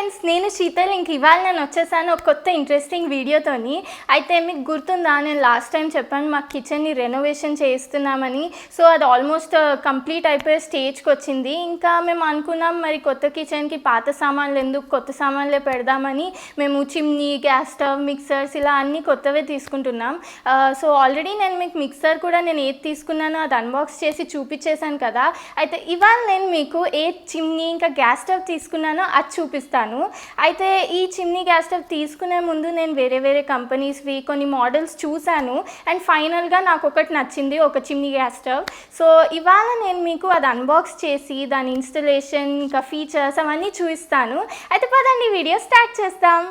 Friends, నేను శీతల్. ఇవాళ నేను వచ్చేసాను ఒక కొత్త ఇంట్రెస్టింగ్ వీడియోతోని. అయితే మీకు గుర్తుందా, నేను లాస్ట్ టైం చెప్పాను మా కిచెన్ని రెనోవేషన్ చేస్తున్నామని. సో అది ఆల్మోస్ట్ కంప్లీట్ అయిపోయే స్టేజ్కి వచ్చింది. ఇంకా మేము అనుకున్నాం మరి కొత్త కిచెన్కి పాత సామాన్లు ఎందుకు, కొత్త సామాన్లే పెడదామని మేము చిమ్నీ, గ్యాస్ స్టవ్, మిక్సర్స్ ఇలా అన్నీ కొత్తవే తీసుకుంటున్నాం. సో ఆల్రెడీ నేను మీకు మిక్సర్ కూడా నేను ఏది తీసుకున్నానో అది అన్బాక్స్ చేసి చూపించేశాను కదా. అయితే ఇవాళ నేను మీకు ఏ చిమ్నీ ఇంకా గ్యాస్ స్టవ్ తీసుకున్నానో అది చూపిస్తాను. అయితే ఈ చిమ్నీ గ్యాస్ స్టవ్ తీసుకునే ముందు నేను వేరే కంపెనీస్వి కొన్ని మోడల్స్ చూశాను. అండ్ ఫైనల్గా నాకు ఒకటి నచ్చింది, ఒక చిమ్నీ గ్యాస్ స్టవ్. సో ఇవాళ నేను మీకు అది అన్బాక్స్ చేసి దాని ఇన్స్టలేషన్ ఇంకా ఫీచర్స్ అవన్నీ చూపిస్తాను. అయితే పదండి వీడియో స్టార్ట్ చేస్తాం.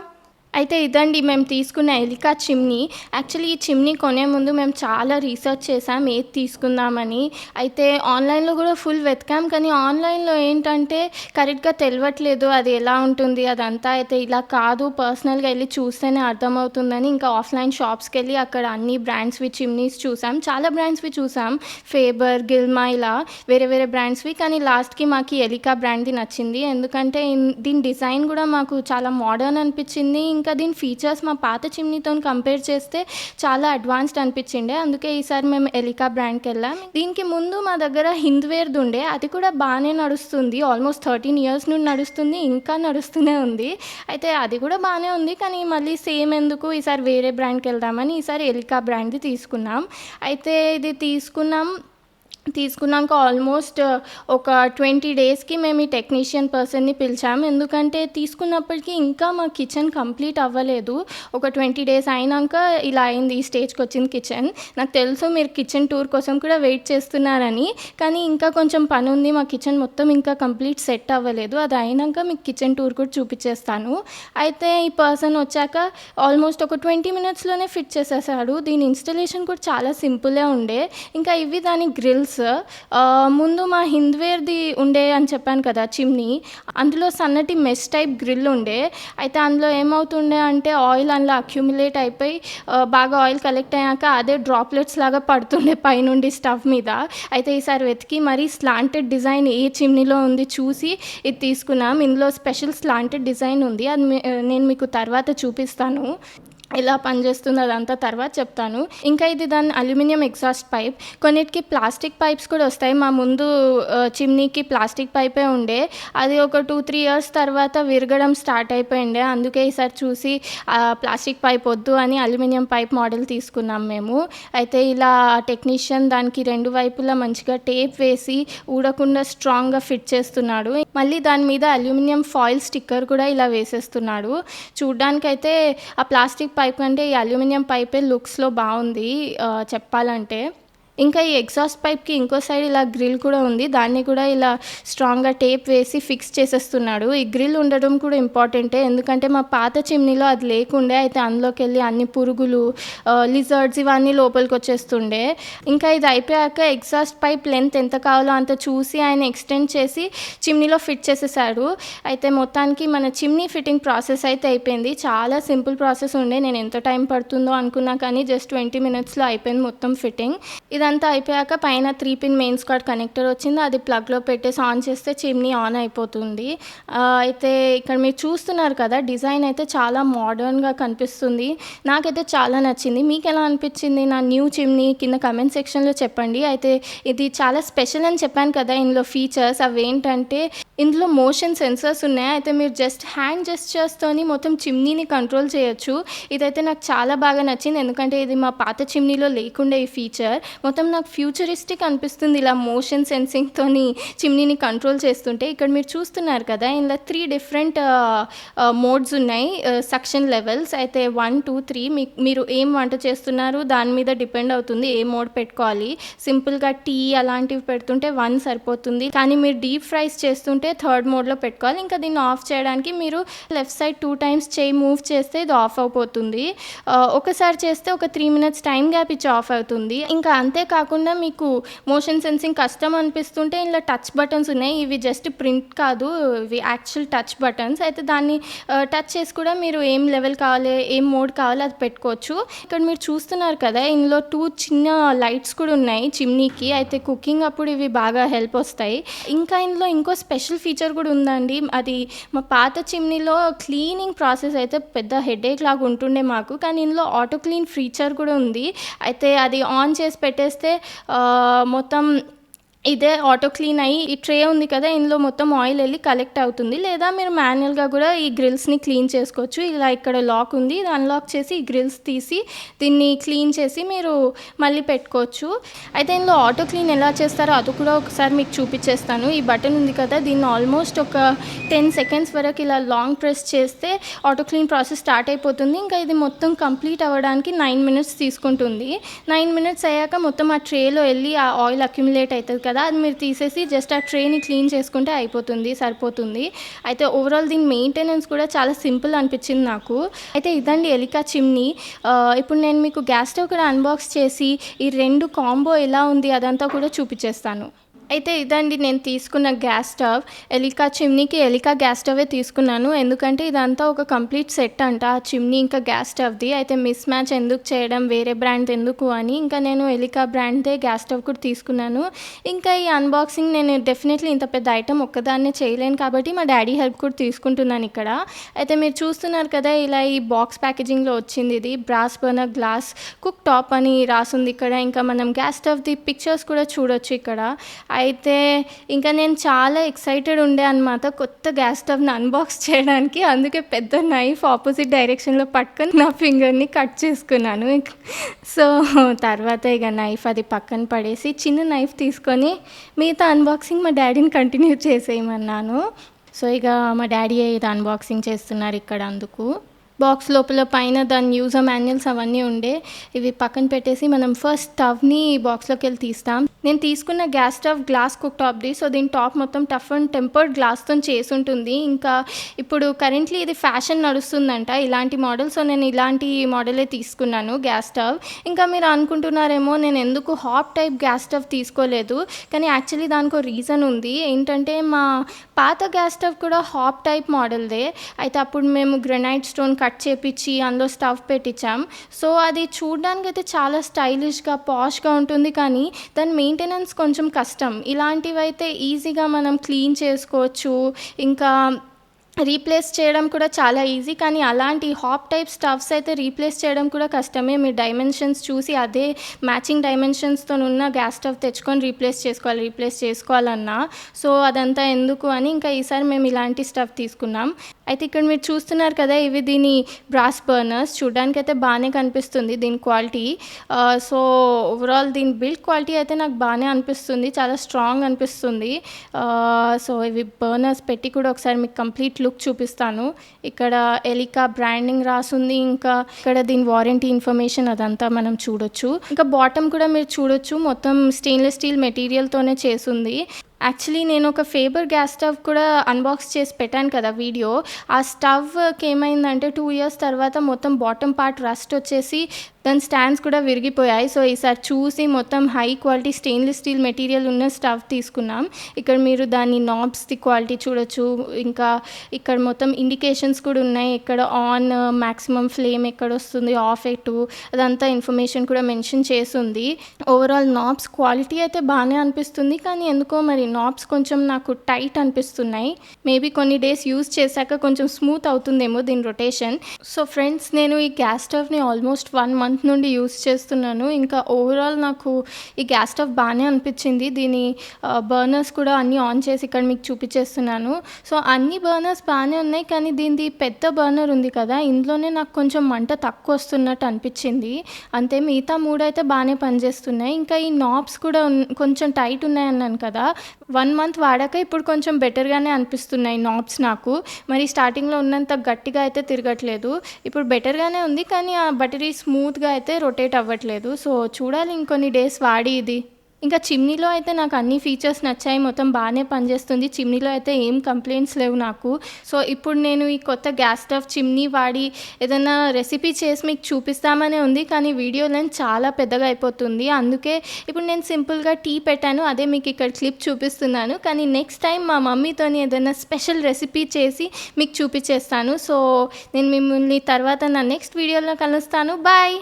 అయితే ఇదండి మేము తీసుకున్న ఎలికా చిమ్నీ. యాక్చువల్లీ ఈ చిమ్నీ కొనే ముందు మేము చాలా రీసెర్చ్ చేసాం ఏది తీసుకుందామని. అయితే ఆన్లైన్లో కూడా ఫుల్ వెతికాం, కానీ ఆన్లైన్లో ఏంటంటే కరెక్ట్గా తెలియట్లేదు అది ఎలా ఉంటుంది అదంతా. అయితే ఇలా కాదు, పర్సనల్గా వెళ్ళి చూస్తేనే అర్థమవుతుందని ఇంకా ఆఫ్లైన్ షాప్స్కి వెళ్ళి అక్కడ అన్ని బ్రాండ్స్వి చిమ్నీస్ చూసాం. చాలా బ్రాండ్స్వి చూసాం, ఫేబర్, గిల్మా ఇలా వేరే బ్రాండ్స్వి. కానీ లాస్ట్కి మాకు ఎలికా బ్రాండ్ది నచ్చింది. ఎందుకంటే దీని డిజైన్ కూడా మాకు చాలా మోడర్న్ అనిపించింది. ఇంకా దీని ఫీచర్స్ మా పాత చిమ్నీతో కంపేర్ చేస్తే చాలా అడ్వాన్స్డ్ అనిపించిండే. అందుకే ఈసారి మేము ఎలికా బ్రాండ్కి వెళ్ళాం. దీనికి ముందు మా దగ్గర హింద్వేర్ది ఉండే, అది కూడా బాగానే నడుస్తుంది. ఆల్మోస్ట్ 13 years నుండి నడుస్తుంది, ఇంకా నడుస్తూనే ఉంది. అయితే అది కూడా బాగానే ఉంది, కానీ మళ్ళీ సేమ్ ఎందుకు ఈసారి వేరే బ్రాండ్కి వెళ్దామని ఈసారి ఎలికా బ్రాండ్ది తీసుకున్నాం. అయితే ఇది తీసుకున్నాక ఆల్మోస్ట్ ఒక 20 daysకి మేము ఈ టెక్నీషియన్ పర్సన్ని పిలిచాము. ఎందుకంటే తీసుకున్నప్పటికీ ఇంకా మా కిచెన్ కంప్లీట్ అవ్వలేదు. ఒక 20 days అయినాక ఇలా అయింది, ఈ స్టేజ్కి వచ్చింది కిచెన్. నాకు తెలుసు మీరు కిచెన్ టూర్ కోసం కూడా వెయిట్ చేస్తున్నారని, కానీ ఇంకా కొంచెం పని ఉంది. మా కిచెన్ మొత్తం ఇంకా కంప్లీట్ సెట్ అవ్వలేదు. అది అయినాక మీకు కిచెన్ టూర్ కూడా చూపించేస్తాను. అయితే ఈ పర్సన్ వచ్చాక ఆల్మోస్ట్ ఒక 20 minutesలోనే ఫిట్ చేసేసాడు. దీని ఇన్స్టలేషన్ కూడా చాలా సింపులే ఉండే. ఇంకా ఇవి దాని గ్రిల్స్. ముందు మా హింద్వేర్ది ఉండే అని చెప్పాను కదా చిమ్నీ, అందులో సన్నటి మెష్ టైప్ గ్రిల్ ఉండే. అయితే అందులో ఏమవుతుండే అంటే ఆయిల్ అందులో అక్యూములేట్ అయిపోయి బాగా ఆయిల్ కలెక్ట్ అయ్యాక అదే డ్రాప్లెట్స్ లాగా పడుతుండే పైనుండి స్టవ్ మీద. అయితే ఈసారి వెతికి మరీ స్లాంటెడ్ డిజైన్ ఏ చిమ్నీలో ఉంది చూసి ఇది తీసుకున్నాం. ఇందులో స్పెషల్ స్లాంటెడ్ డిజైన్ ఉంది, అది నేను మీకు తర్వాత చూపిస్తాను. ఎలా పనిచేస్తుందో అదంతా తర్వాత చెప్తాను. ఇంకా ఇది దాని అల్యూమినియం ఎగ్జాస్ట్ పైప్. కొన్నిటికి ప్లాస్టిక్ పైప్స్ కూడా వస్తాయి. మా ముందు చిమ్నీకి ప్లాస్టిక్ పైపే ఉండే, అది ఒక 2-3 years తర్వాత విరగడం స్టార్ట్ అయిపోయిండే. అందుకే ఈసారి చూసి ప్లాస్టిక్ పైప్ వద్దు అని అల్యూమినియం పైప్ మోడల్ తీసుకున్నాం మేము. అయితే ఇలా టెక్నీషియన్ దానికి 2 వైపులా మంచిగా టేప్ వేసి ఊడకుండా స్ట్రాంగ్గా ఫిట్ చేస్తున్నాడు. మళ్ళీ దాని మీద అల్యూమినియం ఫాయిల్ స్టిక్కర్ కూడా ఇలా వేసేస్తున్నాడు. చూడ్డానికైతే ఆ ప్లాస్టిక్ పైప్ అంటే ఈ అల్యూమినియం పైపే లుక్స్లో బాగుంది చెప్పాలంటే. ఇంకా ఈ ఎగ్జాస్ట్ పైప్కి ఇంకో సైడ్ ఇలా గ్రిల్ కూడా ఉంది, దాన్ని కూడా ఇలా స్ట్రాంగ్గా టేప్ వేసి ఫిక్స్ చేసేస్తున్నాడు. ఈ గ్రిల్ ఉండడం కూడా ఇంపార్టెంటే, ఎందుకంటే మా పాత చిమ్నీలో అది లేకుండే. అయితే అందులోకి వెళ్ళి అన్ని పురుగులు, లిజర్డ్స్ ఇవన్నీ లోపలికి వచ్చేస్తుండే. ఇంకా ఇది అయిపోయాక ఎగ్జాస్ట్ పైప్ లెంత్ ఎంత కావాలో అంత చూసి ఆయన ఎక్స్టెండ్ చేసి చిమ్నీలో ఫిట్ చేసేసాడు. అయితే మొత్తానికి మన చిమ్నీ ఫిట్టింగ్ ప్రాసెస్ అయితే అయిపోయింది. చాలా సింపుల్ ప్రాసెస్ ఉండే, నేను ఎంత టైం పడుతుందో అనుకున్నా కానీ జస్ట్ 20 minutesలో అయిపోయింది మొత్తం ఫిట్టింగ్. ఇదంతా అయిపోయాక పైన 3-pin మెయిన్ స్కాట్ కనెక్టర్ వచ్చింది, అది ప్లగ్లో పెట్టేసి ఆన్ చేస్తే చిమ్నీ ఆన్ అయిపోతుంది. అయితే ఇక్కడ మీరు చూస్తున్నారు కదా, డిజైన్ అయితే చాలా మోడర్న్గా కనిపిస్తుంది. నాకైతే చాలా నచ్చింది. మీకు ఎలా అనిపించింది నా న్యూ చిమ్నీ కింద కమెంట్ సెక్షన్లో చెప్పండి. అయితే ఇది చాలా స్పెషల్ అని చెప్పాను కదా, ఇందులో ఫీచర్స్ అవి ఏంటంటే ఇందులో మోషన్ సెన్సర్స్ ఉన్నాయి. అయితే మీరు జస్ట్ హ్యాండ్ జెస్చర్స్తోని మొత్తం చిమ్నీని కంట్రోల్ చేయొచ్చు. ఇదైతే నాకు చాలా బాగా నచ్చింది, ఎందుకంటే ఇది మా పాత చిమ్నీలో లేకుండే ఈ ఫీచర్. మొత్తం నాకు ఫ్యూచరిస్టిక్ అనిపిస్తుంది ఇలా మోషన్ సెన్సింగ్తోని చిమ్నీని కంట్రోల్ చేస్తుంటే. ఇక్కడ మీరు చూస్తున్నారు కదా, ఇందులో 3 different మోడ్స్ ఉన్నాయి, సక్షన్ లెవెల్స్. అయితే 1, 2, 3 మీరు ఏం వంట చేస్తున్నారు దాని మీద డిపెండ్ అవుతుంది ఏ మోడ్ పెట్టుకోవాలి. సింపుల్గా టీ అలాంటివి పెడుతుంటే 1 సరిపోతుంది, కానీ మీరు డీప్ ఫ్రైస్ చేస్తుంటే 3rd మోడ్లో పెట్టుకోవాలి. ఇంకా దీన్ని ఆఫ్ చేయడానికి మీరు లెఫ్ట్ సైడ్ 2 times చేయి మూవ్ చేస్తే ఇది ఆఫ్ అయిపోతుంది. ఒకసారి చేస్తే ఒక 3 minutes టైం గ్యాప్ ఇచ్చి ఆఫ్ అవుతుంది. ఇంకా అంతేకాకుండా మీకు మోషన్ సెన్సింగ్ కష్టం అనిపిస్తుంటే ఇందులో టచ్ బటన్స్ ఉన్నాయి. ఇవి జస్ట్ ప్రింట్ కాదు, ఇవి యాక్చువల్ టచ్ బటన్స్. అయితే దాన్ని టచ్ చేసి కూడా మీరు ఏం లెవెల్ కావాలి, ఏం మోడ్ కావాలి అది పెట్టుకోవచ్చు. ఇక్కడ మీరు చూస్తున్నారు కదా, ఇందులో 2 చిన్న లైట్స్ కూడా ఉన్నాయి చిమ్నీకి. అయితే కుకింగ్ అప్పుడు ఇవి బాగా హెల్ప్ వస్తాయి. ఇంకా ఇందులో ఇంకో స్పెషల్ స్పెషల్ ఫీచర్ కూడా ఉందండి. అది మా పాత చిమ్నీలో క్లీనింగ్ ప్రాసెస్ అయితే పెద్ద హెడేక్ లాగా ఉంటుండే మాకు, కానీ ఇందులో ఆటో క్లీన్ ఫీచర్ కూడా ఉంది. అయితే అది ఆన్ చేసి పెట్టేస్తే మొత్తం ఇదే ఆటో క్లీన్ అయ్యి ఈ ట్రే ఉంది కదా, ఇందులో మొత్తం ఆయిల్ వెళ్ళి కలెక్ట్ అవుతుంది. లేదా మీరు మాన్యువల్గా కూడా ఈ గ్రిల్స్ని క్లీన్ చేసుకోవచ్చు. ఇలా ఇక్కడ లాక్ ఉంది, ఇది అన్లాక్ చేసి ఈ గ్రిల్స్ తీసి దీన్ని క్లీన్ చేసి మీరు మళ్ళీ పెట్టుకోవచ్చు. అయితే ఇందులో ఆటో క్లీన్ ఎలా చేస్తారో అది కూడా ఒకసారి మీకు చూపించేస్తాను. ఈ బటన్ ఉంది కదా, దీన్ని ఆల్మోస్ట్ ఒక 10 సెకండ్స్ వరకు ఇలా లాంగ్ ప్రెస్ చేస్తే ఆటో క్లీన్ ప్రాసెస్ స్టార్ట్ అయిపోతుంది. ఇంకా ఇది మొత్తం కంప్లీట్ అవ్వడానికి 9 మినిట్స్ తీసుకుంటుంది. 9 మినిట్స్ అయ్యాక మొత్తం ఆ ట్రేలో వెళ్ళి ఆ ఆయిల్ అక్యుములేట్ అవుతుంది కదా, అది మీరు తీసేసి జస్ట్ ఆ ట్రేని క్లీన్ చేసుకుంటే అయిపోతుంది, సరిపోతుంది. అయితే ఓవరాల్ దీని మెయింటెనెన్స్ కూడా చాలా సింపుల్ అనిపించింది నాకు. అయితే ఇదండి ఎలికా చిమ్నీ. ఇప్పుడు నేను మీకు గ్యాస్ స్టవ్ కూడా అన్బాక్స్ చేసి ఈ 2 కాంబో ఎలా ఉంది అదంతా కూడా చూపించేస్తాను. అయితే ఇదండి నేను తీసుకున్న గ్యాస్ స్టవ్. ఎలికా చిమ్నీకి ఎలికా గ్యాస్ స్టవే తీసుకున్నాను, ఎందుకంటే ఇదంతా ఒక కంప్లీట్ సెట్ అంట, ఆ చిమ్నీ ఇంకా గ్యాస్ స్టవ్ది. అయితే మిస్ మ్యాచ్ ఎందుకు చేయడం, వేరే బ్రాండ్ ఎందుకు అని ఇంకా నేను ఎలికా బ్రాండ్దే గ్యాస్ స్టవ్ కూడా తీసుకున్నాను. ఇంకా ఈ అన్బాక్సింగ్ నేను డెఫినెట్లీ ఇంత పెద్ద ఐటమ్ ఒక్కదాన్నే చేయలేను కాబట్టి మా డాడీ హెల్ప్ కూడా తీసుకుంటున్నాను ఇక్కడ. అయితే మీరు చూస్తున్నారు కదా, ఇలా ఈ బాక్స్ ప్యాకేజింగ్లో వచ్చింది. ఇది brass burner glass cook top అని రాసుంది ఇక్కడ. ఇంకా మనం గ్యాస్ స్టవ్ది పిక్చర్స్ కూడా చూడొచ్చు ఇక్కడ. అయితే ఇంకా నేను చాలా ఎక్సైటెడ్ ఉండే అనమాట కొత్త గ్యాస్ స్టవ్ని అన్బాక్స్ చేయడానికి. అందుకే పెద్ద నైఫ్ ఆపోజిట్ డైరెక్షన్లో పట్టుకొని నా ఫింగర్ని కట్ చేసుకున్నాను. సో తర్వాత ఇక నైఫ్ అది పక్కన పడేసి చిన్న నైఫ్ తీసుకొని మిగతా అన్బాక్సింగ్ మా డాడీని కంటిన్యూ చేసేయమన్నాను. సో ఇక మా డాడీ ఇది అన్బాక్సింగ్ చేస్తున్నారు ఇక్కడ. అందుకు బాక్స్ లోపల పైన దాని యూజర్ మాన్యువల్స్ అవన్నీ ఉండే, ఇవి పక్కన పెట్టేసి మనం ఫస్ట్ స్టవ్ని బాక్స్లోకి వెళ్ళి తీస్తాం. నేను తీసుకున్న గ్యాస్ స్టవ్ గ్లాస్ కుక్ టాప్ది. సో దీని టాప్ మొత్తం టఫ్ అండ్ టెంపర్డ్ గ్లాస్తో చేసి ఉంటుంది. ఇంకా ఇప్పుడు కరెంట్లీ ఇది ఫ్యాషన్ నడుస్తుందంట ఇలాంటి మోడల్. సో నేను ఇలాంటి మోడలే తీసుకున్నాను గ్యాస్ స్టవ్. ఇంకా మీరు అనుకుంటున్నారేమో నేను ఎందుకు హాట్ టైప్ గ్యాస్ స్టవ్ తీసుకోలేదు, కానీ యాక్చువల్లీ దానికి రీజన్ ఉంది. ఏంటంటే మా పాత గ్యాస్ స్టవ్ కూడా హాట్ టైప్ మోడల్దే. అయితే అప్పుడు మేము గ్రెనైట్ స్టోన్ కట్ చేపించి అందులో స్టవ్ పెట్టించాం. సో అది చూడడానికి అయితే చాలా స్టైలిష్గా పాష్గా ఉంటుంది, కానీ దాని మెయింటెనెన్స్ కొంచెం కష్టం. ఇలాంటివి అయితే ఈజీగా మనం క్లీన్ చేసుకోవచ్చు, ఇంకా రీప్లేస్ చేయడం కూడా చాలా ఈజీ. కానీ అలాంటి హాప్ టైప్ స్టవ్స్ అయితే రీప్లేస్ చేయడం కూడా కష్టమే. మీరు డైమెన్షన్స్ చూసి అదే మ్యాచింగ్ డైమెన్షన్స్తో ఉన్న గ్యాస్ స్టవ్ తెచ్చుకొని రీప్లేస్ చేసుకోవాలన్నా. సో అదంతా ఎందుకు అని ఇంకా ఈసారి మేము ఇలాంటి స్టవ్ తీసుకున్నాం. అయితే ఇక్కడ మీరు చూస్తున్నారు కదా, ఇవి దీని బ్రాస్ బర్నర్స్. చూడడానికి అయితే బాగానే కనిపిస్తుంది దీని క్వాలిటీ. సో ఓవరాల్ దీని బిల్డ్ క్వాలిటీ అయితే నాకు బాగానే అనిపిస్తుంది, చాలా స్ట్రాంగ్ అనిపిస్తుంది. సో ఇవి బర్నర్స్ పెట్టి కూడా ఒకసారి మీకు కంప్లీట్ లుక్ చూపిస్తాను. ఇక్కడ ఎలికా బ్రాండింగ్ రాసుంది, ఇంకా ఇక్కడ దీని వారంటీ ఇన్ఫర్మేషన్ అదంతా మనం చూడొచ్చు. ఇంకా బాటమ్ కూడా మీరు చూడొచ్చు, మొత్తం స్టెయిన్లెస్ స్టీల్ మెటీరియల్తోనే చేసుంది. యాక్చువల్లీ నేను ఒక ఫేబర్ గ్యాస్ స్టవ్ కూడా అన్బాక్స్ చేసి పెట్టాను కదా వీడియో. ఆ స్టవ్కి ఏమైందంటే 2 ఇయర్స్ తర్వాత మొత్తం బాటమ్ పార్ట్ రస్ట్ వచ్చేసి దాని స్టాండ్స్ కూడా విరిగిపోయాయి. సో ఈసారి చూసి మొత్తం high quality stainless steel material ఉన్న స్టవ్ తీసుకున్నాం. ఇక్కడ మీరు దాని నాబ్స్ది క్వాలిటీ చూడొచ్చు, ఇంకా ఇక్కడ మొత్తం ఇండికేషన్స్ కూడా ఉన్నాయి. ఇక్కడ ఆన్, మ్యాక్సిమం ఫ్లేమ్ ఎక్కడ వస్తుంది, ఆఫ్ ఎటు, అదంతా ఇన్ఫర్మేషన్ కూడా మెన్షన్ చేసింది. ఓవరాల్ నాబ్స్ క్వాలిటీ అయితే బాగానే అనిపిస్తుంది, కానీ ఎందుకో మరి నాబ్స్ కొంచెం నాకు టైట్ అనిపిస్తున్నాయి. మేబీ కొన్ని డేస్ యూజ్ చేశాక కొంచెం స్మూత్ అవుతుందేమో దీని రొటేషన్. సో ఫ్రెండ్స్, నేను ఈ గ్యాస్ స్టవ్ని ఆల్మోస్ట్ 1 మంత్ నుండి యూజ్ చేస్తున్నాను. ఇంకా ఓవరాల్ నాకు ఈ గ్యాస్ స్టవ్ బాగానే అనిపించింది. దీని బర్నర్స్ కూడా అన్నీ ఆన్ చేసి ఇక్కడ మీకు చూపించేస్తున్నాను. సో అన్ని బర్నర్స్ బాగానే ఉన్నాయి, కానీ దీనిది పెద్ద బర్నర్ ఉంది కదా, ఇందులోనే నాకు కొంచెం మంట తక్కువ వస్తున్నట్టు అనిపించింది. అంతే, మిగతా 3 అయితే బాగానే పనిచేస్తున్నాయి. ఇంకా ఈ నాబ్స్ కూడా కొంచెం టైట్ ఉన్నాయి అన్నాను కదా, 1 మంత్ వాడాక ఇప్పుడు కొంచెం బెటర్గానే అనిపిస్తున్నాయి నాబ్స్ నాకు. మరి స్టార్టింగ్లో ఉన్నంత గట్టిగా అయితే తిరగట్లేదు, ఇప్పుడు బెటర్గానే ఉంది, కానీ ఆ బటరీ స్మూత్గా అయితే రొటేట్ అవ్వట్లేదు. సో చూడాలి ఇంకొన్ని డేస్ వాడి ఇది. ఇంకా చిమ్నీలో అయితే నాకు అన్ని ఫీచర్స్ నచ్చాయి, మొత్తం బాగానే పనిచేస్తుంది. చిమ్నీలో అయితే ఏం కంప్లైంట్స్ లేవు నాకు. సో ఇప్పుడు నేను ఈ కొత్త గ్యాస్ స్టవ్ చిమ్నీ వాడి ఏదైనా రెసిపీ చేసి మీకు చూపిస్తామనే ఉంది, కానీ వీడియో లెంత్ చాలా పెద్దగా అయిపోతుంది. అందుకే ఇప్పుడు నేను సింపుల్గా టీ పెట్టాను, అదే మీకు ఇక్కడ క్లిప్ చూపిస్తున్నాను. కానీ నెక్స్ట్ టైం మా మమ్మీతోని ఏదైనా స్పెషల్ రెసిపీ చేసి మీకు చూపించేస్తాను. సో నేను మిమ్మల్ని తర్వాత నా నెక్స్ట్ వీడియోలో కలుస్తాను. బాయ్.